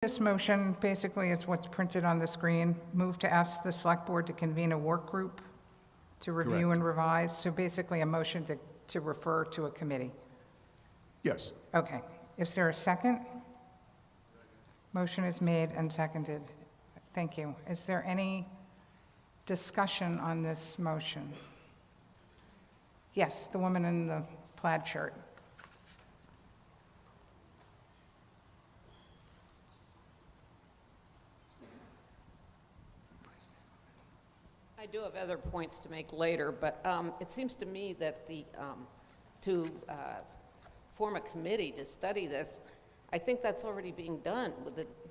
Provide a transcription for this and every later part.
This motion basically is what's printed on the screen. Move to ask the select board to convene a work group to review Correct. and revise. So basically a motion to refer to a committee. Yes. Okay. Is there a second? Motion is made and seconded. Thank you. Is there any discussion on this motion? Yes, the woman in the plaid shirt. I do have other points to make later, but it seems to me that to form a committee to study this, I think that's already being done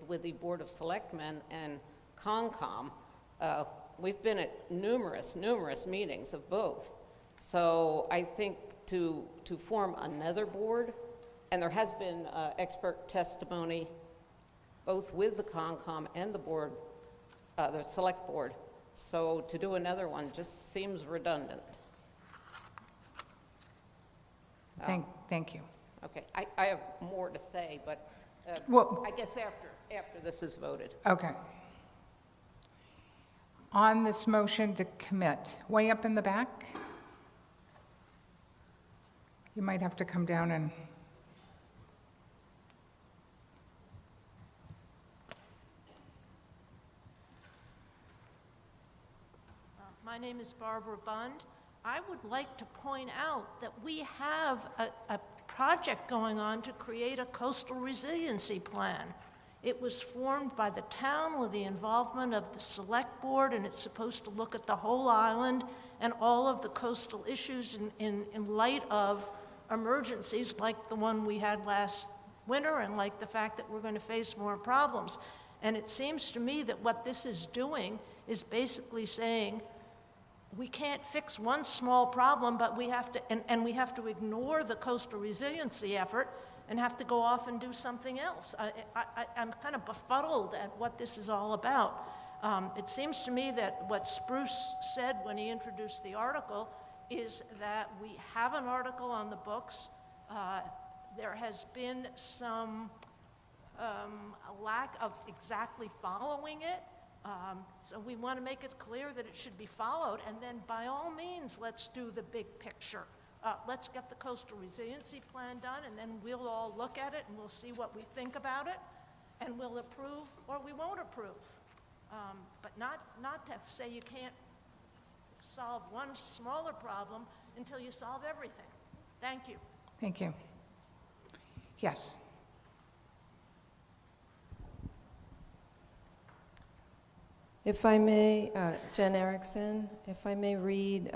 with the Board of Selectmen and Concom. We've been at numerous meetings of both. So I think to form another board, and there has been expert testimony both with the Concom and the board, the Select Board. So to do another one just seems redundant. Thank you. Okay, I have more to say, but Well, I guess after this is voted. okay. On this motion to commit, way up in the back? You might have to come down and... My name is Barbara Bund. I would like to point out that we have a project going on to create a coastal resiliency plan. It was formed by the town with the involvement of the select board, and it's supposed to look at the whole island and all of the coastal issues in light of emergencies like the one we had last winter and like the fact that we're going to face more problems. And it seems to me that what this is doing is basically saying, we can't fix one small problem, but we have to, and we have to ignore the coastal resiliency effort and have to go off and do something else. I'm kind of befuddled at what this is all about. It seems to me that what Spruce said when he introduced the article is that we have an article on the books. There has been some lack of exactly following it. So we want to make it clear that it should be followed, and then by all means, let's do the big picture. Let's get the coastal resiliency plan done, and then we'll all look at it and we'll see what we think about it, and we'll approve or we won't approve. But not to say you can't solve one smaller problem until you solve everything. Thank you. Thank you. Yes. If I may, Jen Erickson, if I may read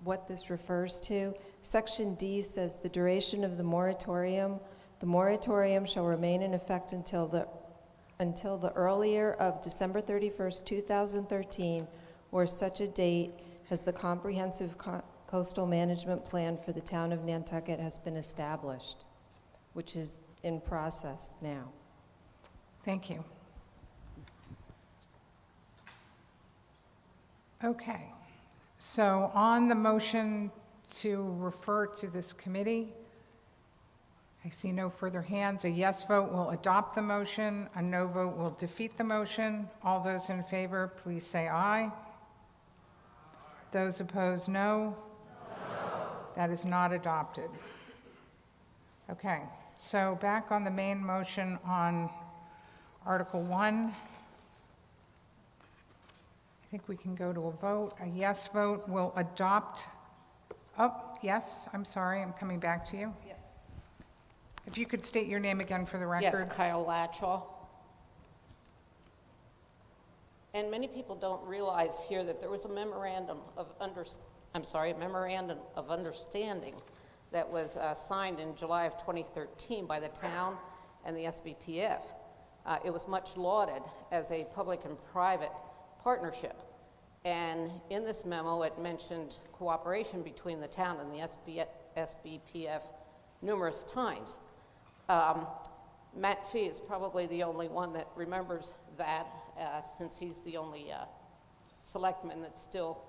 what this refers to. Section D says the duration of the moratorium shall remain in effect until the earlier of December 31st, 2013, or such a date as the comprehensive coastal management plan for the town of Nantucket has been established, which is in process now. Thank you. Okay, so on the motion to refer to this committee, I see no further hands. A yes vote will adopt the motion. A no vote will defeat the motion. All those in favor, please say aye. Those opposed, no. That is not adopted. Okay, so back on the main motion on Article 1. I think we can go to a vote. A yes vote will adopt. Oh, yes, I'm sorry, I'm coming back to you. Yes. If you could state your name again for the record. Yes, Kyle Latchaw. And many people don't realize here that there was a memorandum of understanding that was signed in July of 2013 by the town and the SBPF. It was much lauded as a public and private partnership. And in this memo, it mentioned cooperation between the town and the SBPF numerous times. Matt Fee is probably the only one that remembers that, since he's the only selectman that's still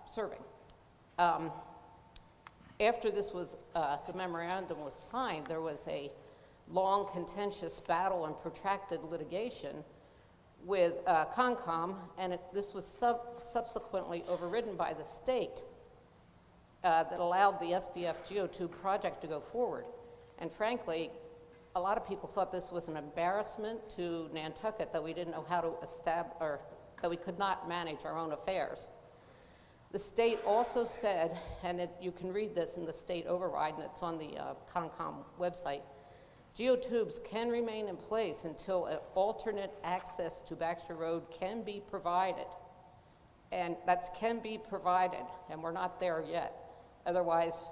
serving. After this was, the memorandum was signed, there was a long contentious battle and protracted litigation with Concom, and this was subsequently overridden by the state that allowed the SPF Geotube project to go forward. And frankly, a lot of people thought this was an embarrassment to Nantucket, that we didn't know how to establish, or that we could not manage our own affairs. The state also said, and you can read this in the state override, and it's on the Concom website, geotubes can remain in place until an alternate access to Baxter Road can be provided. And that's can be provided, and we're not there yet. Otherwise,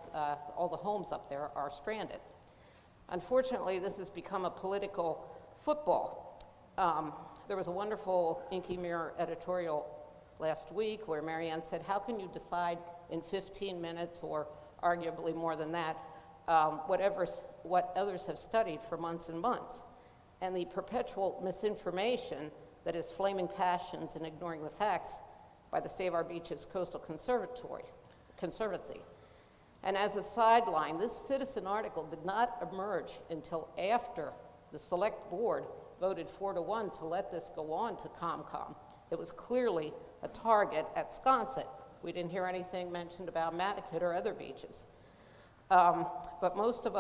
all the homes up there are stranded. Unfortunately, this has become a political football. There was a wonderful Inky Mirror editorial last week where Marianne said, how can you decide in 15 minutes, or arguably more than that, what others have studied for months and months? And the perpetual misinformation that is flaming passions and ignoring the facts by the Save Our Beaches Coastal Conservancy. And as a sideline, this citizen article did not emerge until after the select board voted 4-1 to let this go on to COMCOM. It was clearly a target at Sconset. We didn't hear anything mentioned about Mataket or other beaches. But most of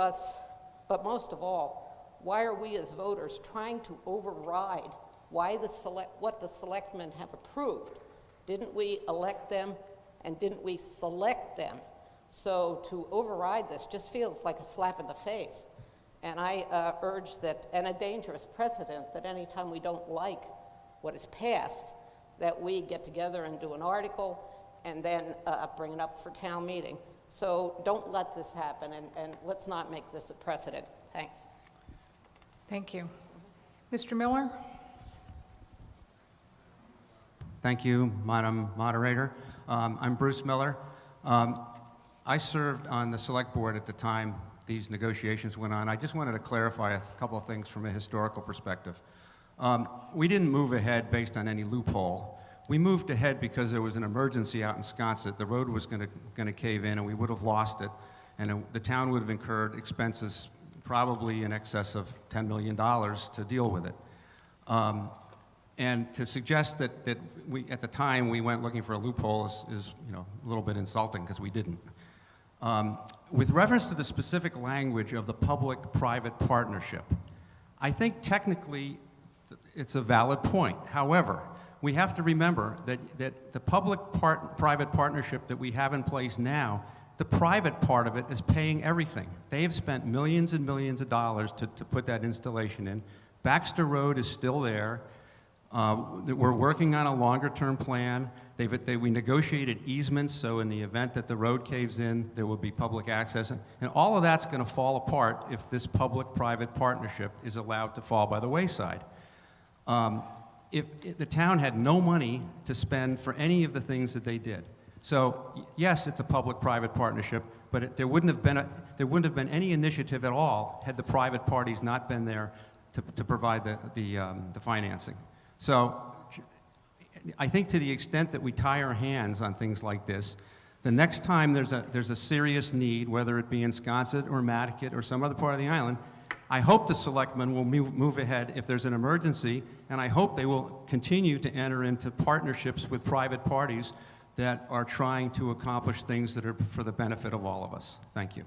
all, why are we as voters trying to override what the selectmen have approved? Didn't we elect them, and didn't we select them? So to override this just feels like a slap in the face. And I urge that, and a dangerous precedent, that anytime we don't like what is passed, that we get together and do an article and then bring it up for town meeting. So don't let this happen, and let's not make this a precedent. Thanks. Thank you. Mr. Miller? Thank you, Madam Moderator. I'm Bruce Miller. I served on the select board at the time these negotiations went on. I just wanted to clarify a couple of things from a historical perspective. We didn't move ahead based on any loophole. We moved ahead because there was an emergency out in Sconset. The road was going to cave in, and we would have lost it, and the town would have incurred expenses probably in excess of $10 million to deal with it. And to suggest that we, at the time, we went looking for a loophole is a little bit insulting, because we didn't. With reference to the specific language of the public-private partnership, I think technically it's a valid point. However, we have to remember that the public-private partnership that we have in place now, the private part of it is paying everything. They have spent millions and millions of dollars to put that installation in. Baxter Road is still there. We're working on a longer-term plan. We negotiated easements, so in the event that the road caves in, there will be public access. And all of that's going to fall apart if this public-private partnership is allowed to fall by the wayside. If the town had no money to spend for any of the things that they did. So yes, it's a public-private partnership, but there wouldn't have been any initiative at all had the private parties not been there to provide the financing. So I think to the extent that we tie our hands on things like this, the next time there's a serious need, whether it be in Sconset or Mataket or some other part of the island, I hope the selectmen will move ahead if there's an emergency, and I hope they will continue to enter into partnerships with private parties that are trying to accomplish things that are for the benefit of all of us. Thank you.